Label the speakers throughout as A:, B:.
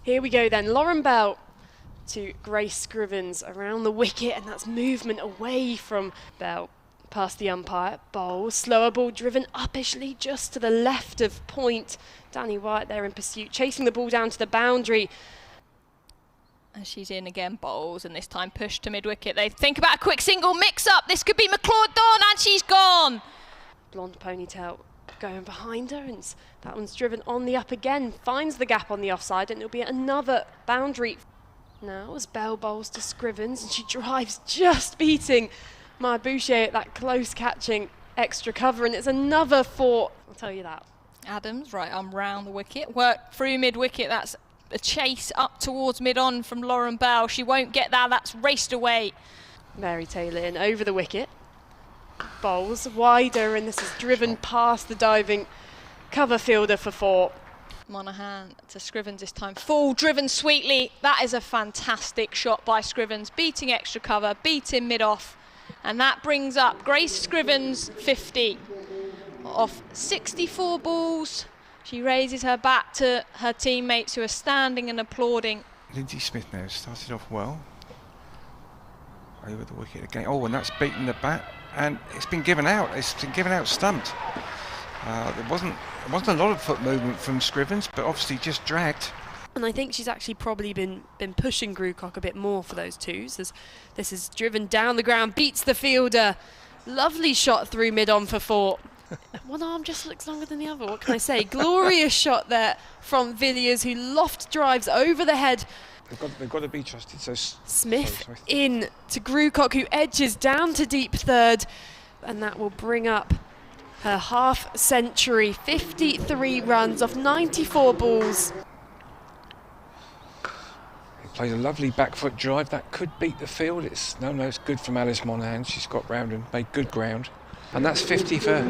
A: Here we go then, Lauren Bell to Grace Scrivens around the wicket, and that's movement away from Bell. Past the umpire, bowl, slower ball driven uppishly just to the left of point. Danny White there in pursuit, chasing the ball down to the boundary.
B: And she's in again, bowls, and this time pushed to mid-wicket. They think about a quick single mix-up. This could be McLeod Dawn, and she's gone. Blonde ponytail going behind her, and that one's driven on the up again. Finds the gap on the offside, and it'll be another boundary. Now as Bell bowls to Scrivens, and she drives, just beating my Bouchier at that close catching extra cover, and it's another 4. I'll tell you that. Adams, right arm round the wicket, work through mid-wicket. That's a chase up towards mid-on from Lauren Bell. She won't get that, that's raced away. Mary Taylor in over the wicket. Bowls wider, and this is driven past the diving cover fielder for 4. Monaghan to Scrivens this time. Full driven sweetly. That is a fantastic shot by Scrivens, beating extra cover, beating mid-off. And that brings up Grace Scrivens 50 off 64 balls. She raises her bat to her teammates who are standing and applauding.
C: Lindsay Smith now started off well. Over the wicket again. Oh, and that's beaten the bat, and it's been given out. It's been given out stumped. There wasn't a lot of foot movement from Scrivens, but obviously just dragged.
A: And I think she's actually probably been pushing Grewcock a bit more for those twos, as this is driven down the ground, beats the fielder. Lovely shot through mid-on for 4. One arm just looks longer than the other, what can I say? Glorious shot there from Villiers, who loft drives over the head.
C: They've got to be trusted. So
A: Smith in to Grewcock, who edges down to deep third, and that will bring up her half century, 53 runs off 94 balls.
C: He plays a lovely back foot drive that could beat the field. It's good from Alice Monaghan. She's got round and made good ground. And that's 50 for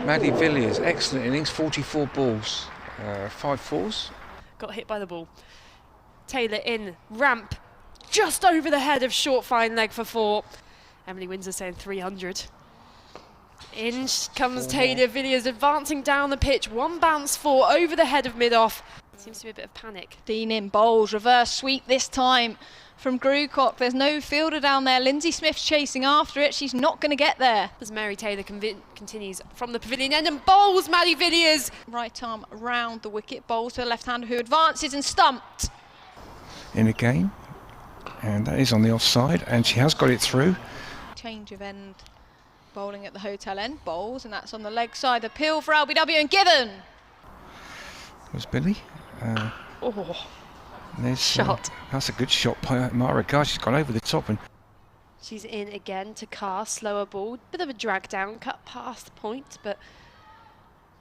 C: Maddie Villiers. Excellent innings, 44 balls, 5 fours.
A: Got hit by the ball. Taylor in, ramp, just over the head of short fine leg for 4. Emily Windsor saying 300. In comes Taylor. Villiers advancing down the pitch. 1 bounce 4 over the head of mid-off. Seems to be a bit of panic. Dean in, bowls, reverse sweep this time from Grewcock. There's no fielder down there. Lindsay Smith's chasing after it. She's not going to get there. As Mary Taylor continues from the pavilion end and bowls Maddie Villiers. Right arm round the wicket, bowls to a left-hander who advances and stumped.
C: In again, and that is on the offside, and she has got it through.
B: Change of end, bowling at the hotel end, bowls, and that's on the leg side. Appeal for LBW and given.
C: Was Billy.
A: Shot.
C: That's a good shot by Mara Gar. She's gone over the top, and
A: she's in again to Carr, slower ball, bit of a drag down, cut past the point, but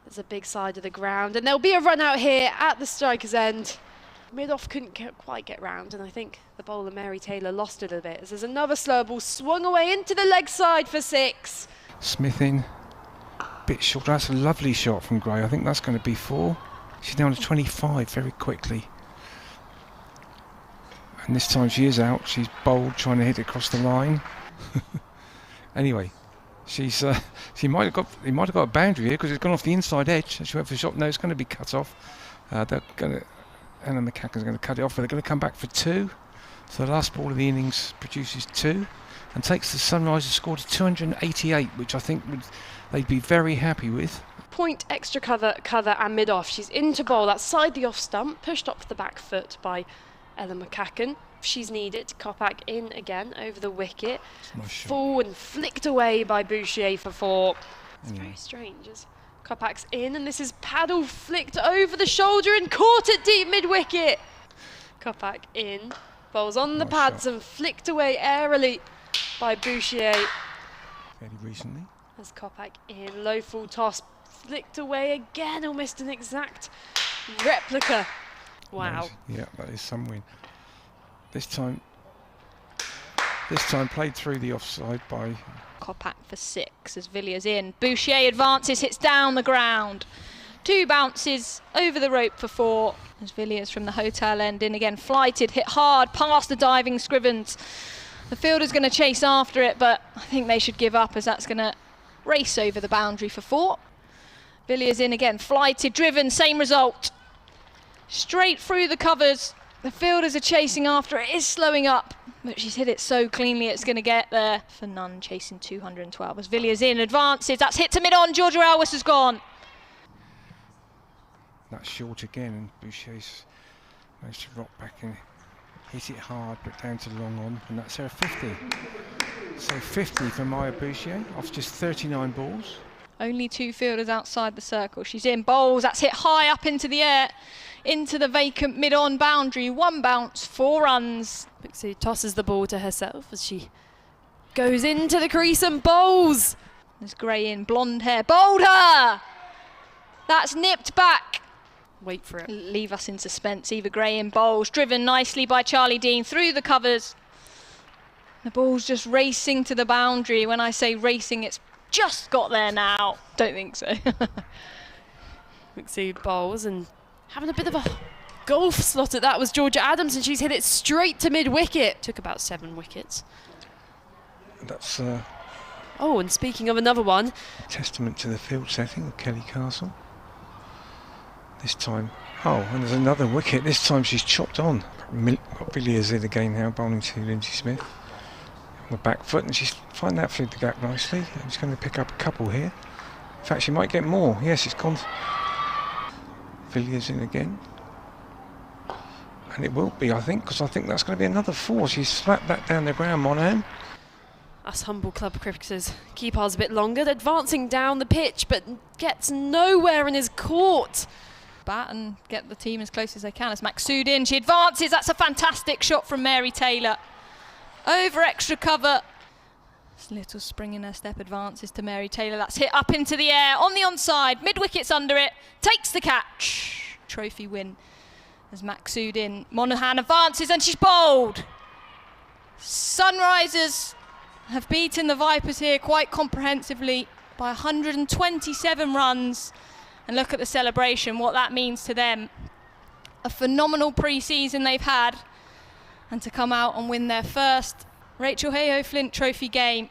A: there's a big side of the ground, and there'll be a run out here at the striker's end. Mid-off couldn't quite get round, and I think the bowler Mary Taylor lost it a bit, as there's another slow ball swung away into the leg side for 6.
C: Smith in, bit short. That's a lovely shot from Gray. I think that's going to be 4. She's down to 25 very quickly. And this time she is out. She's bowled, trying to hit it across the line. Anyway, she's he might have got a boundary here because it's gone off the inside edge. She went for a shot. No, it's going to be cut off. They're going to. Anna McCacken's going to cut it off, but they're going to come back for 2. So the last ball of the innings produces 2 and takes the Sunrisers score to 288, which I think they'd be very happy with.
A: Point, extra cover and mid-off. She's into bowl, that's side the off stump, pushed off the back foot by Ella McCacken. She's needed. Kopak in again over the wicket.
C: Nice shot.
A: Full and flicked away by Bouchier for 4. It's very strange. Kopak's in, and this is paddle flicked over the shoulder and caught at deep mid-wicket. Kopak in, bowls on the pads and flicked away airily by Bouchier.
C: Fairly recently.
A: As Kopak in, low full toss, flicked away again, almost an exact replica. Wow.
C: Nice. Yeah, that is some win. This time played through the offside by
B: Kopak for 6 as Villiers in. Bouchier advances, hits down the ground. 2 bounces over the rope for 4. As Villiers from the hotel end in again, flighted, hit hard past the diving Scrivens. The fielder's going to chase after it, but I think they should give up as that's going to race over the boundary for 4. Villiers in again, flighted, driven, same result. Straight through the covers. The fielders are chasing after it. Is slowing up, but she's hit it so cleanly it's going to get there. For none, chasing 212 as Villiers in, advances. That's hit to mid-on. Georgia Elwes has gone.
C: That's short again, and Boucher's managed to rock back and hit it hard, but down to long on, and that's her 50. So 50 for Maya Bouchier off just 39 balls.
B: Only 2 fielders outside the circle. She's in, bowls. That's hit high up into the air, into the vacant mid-on boundary. 1 bounce, 4 runs.
A: Bixie tosses the ball to herself as she goes into the crease and bowls.
B: There's Gray in, blonde hair, bowled her! That's nipped back.
A: Wait for it.
B: Leave us in suspense. Eva Gray in bowls, driven nicely by Charlie Dean through the covers. The ball's just racing to the boundary. When I say racing, it's just got there now. Don't think so.
A: Bixie bowls and having a bit of a golf slot at that was Georgia Adams, and she's hit it straight to mid-wicket. Took about 7 wickets.
C: That's
A: Oh, and speaking of another one,
C: testament to the field setting of Kelly Castle. This time, oh, and there's another wicket. This time she's chopped on. Got Villiers in again now, bowling to Lindsay Smith. On the back foot, and she's finding that through the gap nicely. And she's going to pick up a couple here. In fact, she might get more. Yes, it's gone. Villiers in again. And it will be, I think, because I think that's going to be another 4. She's slapped that down the ground, Monaghan.
A: us humble club cricketers keep ours a bit longer, advancing down the pitch, but gets nowhere in his court.
B: Bat and get the team as close as they can as Maksud in. She advances. That's a fantastic shot from Mary Taylor. Over extra cover. Little spring in her step, advances to Mary Taylor. That's hit up into the air on the onside. Mid-wicket's under it. Takes the catch. Trophy win as Maksud in. Monaghan advances and she's bowled. Sunrisers have beaten the Vipers here quite comprehensively by 127 runs. And look at the celebration, what that means to them. A phenomenal pre-season they've had. And to come out and win their first Rachael Heyhoe Flint Trophy game